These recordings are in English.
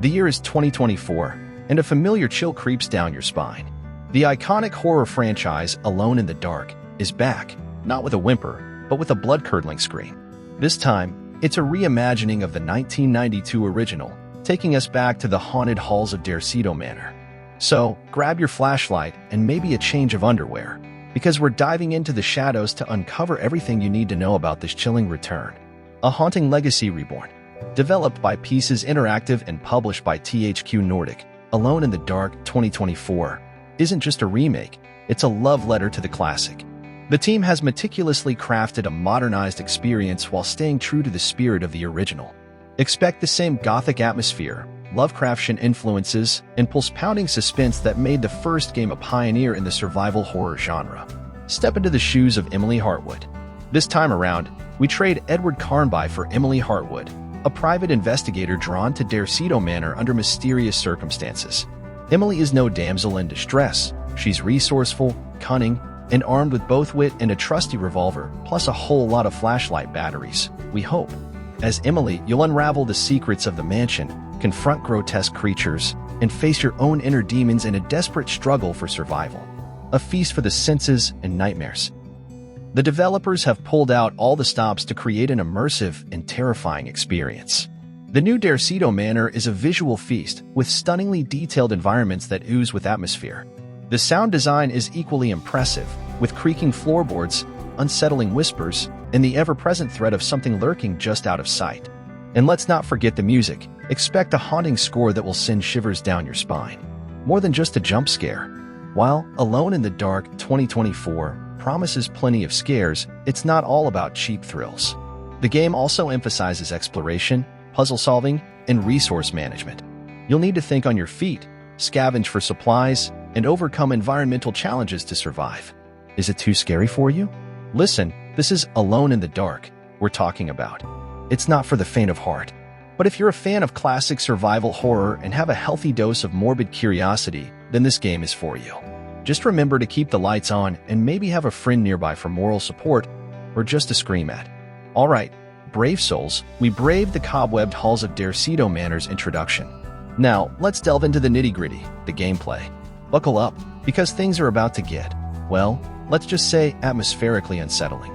The year is 2024, and a familiar chill creeps down your spine. The iconic horror franchise Alone in the Dark is back, not with a whimper, but with a blood-curdling scream. This time, it's a reimagining of the 1992 original, taking us back to the haunted halls of Derceto Manor. So, grab your flashlight and maybe a change of underwear, because we're diving into the shadows to uncover everything you need to know about this chilling return. A Haunting Legacy Reborn. Developed by Pieces Interactive and published by THQ Nordic, Alone in the Dark 2024 isn't just a remake, it's a love letter to the classic. The team has meticulously crafted a modernized experience while staying true to the spirit of the original. Expect the same gothic atmosphere, Lovecraftian influences, and pulse-pounding suspense that made the first game a pioneer in the survival horror genre. Step into the shoes of Emily Hartwood. This time around, we trade Edward Carnby for Emily Hartwood, a private investigator drawn to Derceto Manor under mysterious circumstances. Emily is no damsel in distress. She's resourceful, cunning, and armed with both wit and a trusty revolver, plus a whole lot of flashlight batteries, we hope. As Emily, you'll unravel the secrets of the mansion, confront grotesque creatures, and face your own inner demons in a desperate struggle for survival. A feast for the senses and nightmares. The developers have pulled out all the stops to create an immersive and terrifying experience. The new Derceto Manor is a visual feast with stunningly detailed environments that ooze with atmosphere. The sound design is equally impressive, with creaking floorboards, unsettling whispers, and the ever-present threat of something lurking just out of sight. And let's not forget the music. Expect a haunting score that will send shivers down your spine. More than just a jump scare. While Alone in the Dark 2024 promises plenty of scares, it's not all about cheap thrills. The game also emphasizes exploration, puzzle solving, and resource management. You'll need to think on your feet, scavenge for supplies, and overcome environmental challenges to survive. Is it too scary for you? Listen, this is Alone in the Dark we're talking about. It's not for the faint of heart. But if you're a fan of classic survival horror and have a healthy dose of morbid curiosity, then this game is for you. Just remember to keep the lights on and maybe have a friend nearby for moral support or just to scream at. Alright, brave souls, we braved the cobwebbed halls of Derceto Manor's introduction. Now, let's delve into the nitty-gritty, the gameplay. Buckle up, because things are about to get, well, let's just say atmospherically unsettling.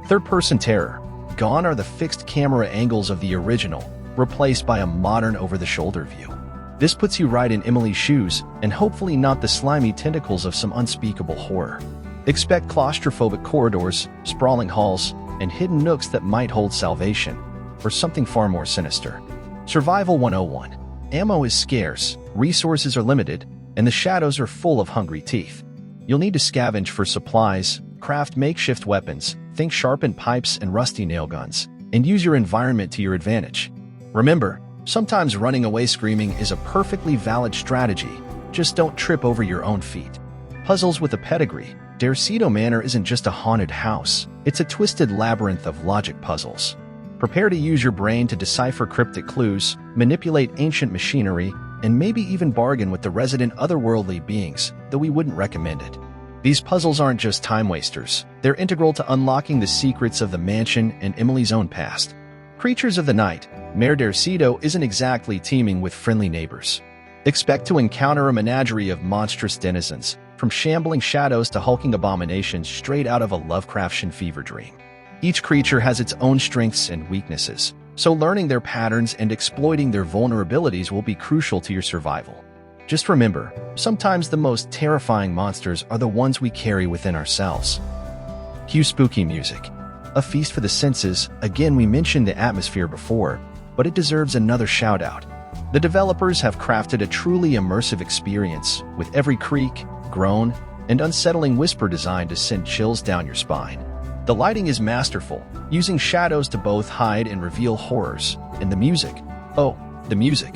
Third-person terror. Gone are the fixed camera angles of the original, replaced by a modern over-the-shoulder view. This puts you right in Emily's shoes, and hopefully not the slimy tentacles of some unspeakable horror. Expect claustrophobic corridors, sprawling halls, and hidden nooks that might hold salvation, or something far more sinister. Survival 101. Ammo is scarce, resources are limited, and the shadows are full of hungry teeth. You'll need to scavenge for supplies, craft makeshift weapons, think sharpened pipes and rusty nail guns, and use your environment to your advantage. Remember, sometimes running away screaming is a perfectly valid strategy, just don't trip over your own feet. Puzzles with a pedigree. Derceto Manor isn't just a haunted house, it's a twisted labyrinth of logic puzzles. Prepare to use your brain to decipher cryptic clues, manipulate ancient machinery, and maybe even bargain with the resident otherworldly beings, though we wouldn't recommend it. These puzzles aren't just time wasters, they're integral to unlocking the secrets of the mansion and Emily's own past. Creatures of the night. Mayor Derceto isn't exactly teeming with friendly neighbors. Expect to encounter a menagerie of monstrous denizens, from shambling shadows to hulking abominations straight out of a Lovecraftian fever dream. Each creature has its own strengths and weaknesses, so learning their patterns and exploiting their vulnerabilities will be crucial to your survival. Just remember, sometimes the most terrifying monsters are the ones we carry within ourselves. Cue spooky music. A feast for the senses. Again, we mentioned the atmosphere before, but it deserves another shout-out. The developers have crafted a truly immersive experience, with every creak, groan, and unsettling whisper designed to send chills down your spine. The lighting is masterful, using shadows to both hide and reveal horrors, and the music. Oh, the music.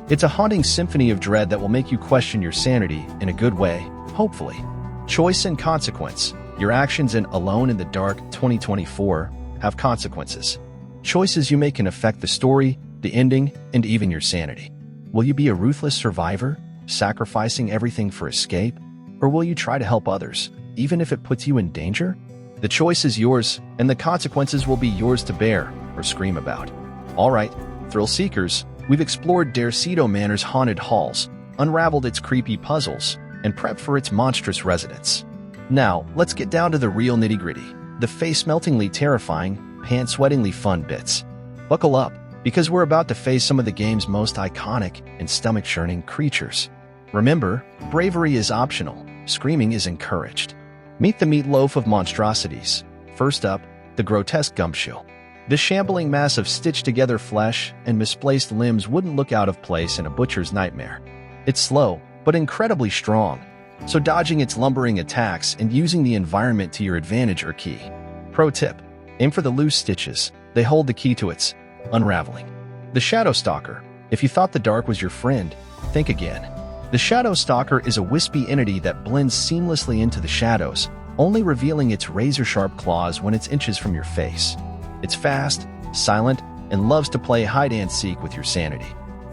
It's a haunting symphony of dread that will make you question your sanity in a good way, hopefully. Choice and consequence. Your actions in Alone in the Dark 2024 have consequences. Choices you make can affect the story, the ending, and even your sanity. Will you be a ruthless survivor, sacrificing everything for escape? Or will you try to help others, even if it puts you in danger? The choice is yours, and the consequences will be yours to bear or scream about. Alright, thrill seekers, We've explored Derceto Manor's haunted halls, unraveled its creepy puzzles, and prepped for its monstrous residents. Now, let's get down to the real nitty-gritty, the face-meltingly terrifying, pants-sweatingly fun bits. Buckle up, because we're about to face some of the game's most iconic and stomach-churning creatures. Remember, bravery is optional, screaming is encouraged. Meet the meatloaf of monstrosities. First up, the grotesque Gumshoe. This shambling mass of stitched-together flesh and misplaced limbs wouldn't look out of place in a butcher's nightmare. It's slow, but incredibly strong, so dodging its lumbering attacks and using the environment to your advantage are key. Pro tip: aim for the loose stitches. They hold the key to its unraveling. The Shadow Stalker. If you thought the dark was your friend, think again. The Shadow Stalker is a wispy entity that blends seamlessly into the shadows, only revealing its razor-sharp claws when it's inches from your face. It's fast, silent, and loves to play hide-and-seek with your sanity.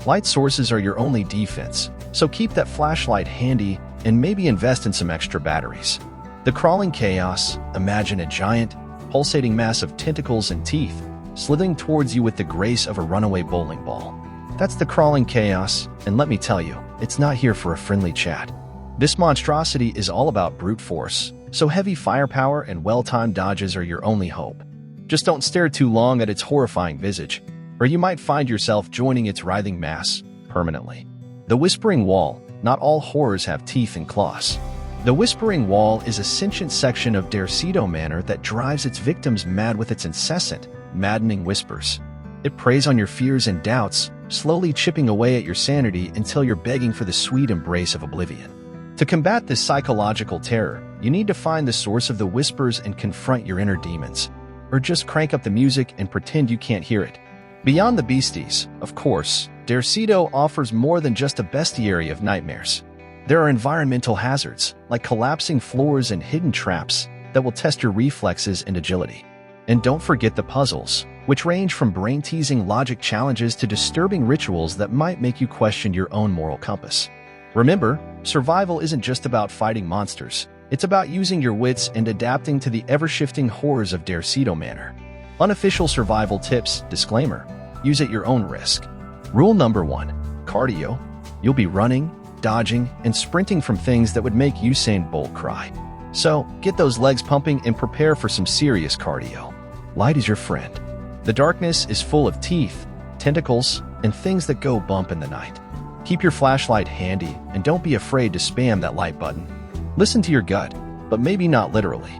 Light sources are your only defense, so keep that flashlight handy and maybe invest in some extra batteries. The Crawling Chaos. Imagine a giant, pulsating mass of tentacles and teeth, slithering towards you with the grace of a runaway bowling ball. That's the Crawling Chaos, and let me tell you, it's not here for a friendly chat. This monstrosity is all about brute force, so heavy firepower and well-timed dodges are your only hope. Just don't stare too long at its horrifying visage, or you might find yourself joining its writhing mass permanently. The Whispering Wall. Not all horrors have teeth and claws. The Whispering Wall is a sentient section of Derceto Manor that drives its victims mad with its incessant, maddening whispers. It preys on your fears and doubts, slowly chipping away at your sanity until you're begging for the sweet embrace of oblivion. To combat this psychological terror, you need to find the source of the whispers and confront your inner demons. Or just crank up the music and pretend you can't hear it. Beyond the beasties, of course, Derceto offers more than just a bestiary of nightmares. There are environmental hazards, like collapsing floors and hidden traps, that will test your reflexes and agility. And don't forget the puzzles, which range from brain-teasing logic challenges to disturbing rituals that might make you question your own moral compass. Remember, survival isn't just about fighting monsters. It's about using your wits and adapting to the ever-shifting horrors of Derceto Manor. Unofficial survival tips, disclaimer, use at your own risk. Rule number 1, cardio. You'll be running, dodging, and sprinting from things that would make Usain Bolt cry. So, get those legs pumping and prepare for some serious cardio. Light is your friend. The darkness is full of teeth, tentacles, and things that go bump in the night. Keep your flashlight handy and don't be afraid to spam that light button. Listen to your gut, but maybe not literally.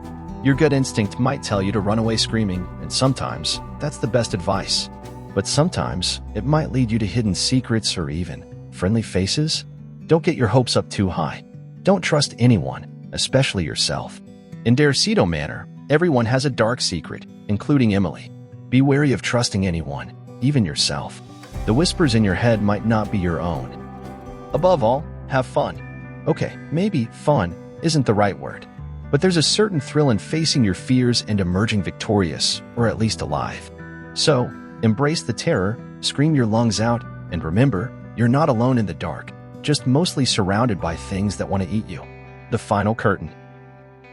Your gut instinct might tell you to run away screaming, and sometimes that's the best advice. But sometimes it might lead you to hidden secrets or even friendly faces. Don't get your hopes up too high. Don't trust anyone, especially yourself. In Derceto Manor, everyone has a dark secret, including Emily. Be wary of trusting anyone, even yourself. The whispers in your head might not be your own. Above all, have fun. Okay, maybe fun isn't the right word, but there's a certain thrill in facing your fears and emerging victorious, or at least alive. So, embrace the terror, scream your lungs out, and remember, you're not alone in the dark, just mostly surrounded by things that want to eat you. The final curtain.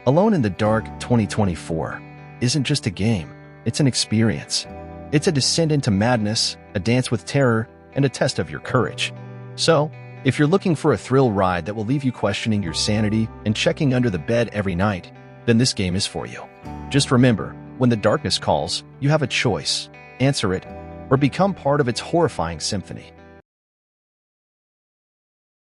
Alone in the Dark 2024 isn't just a game, it's an experience. It's a descent into madness, a dance with terror, and a test of your courage. So, if you're looking for a thrill ride that will leave you questioning your sanity and checking under the bed every night, then this game is for you. Just remember, when the darkness calls, you have a choice. Answer it, or become part of its horrifying symphony.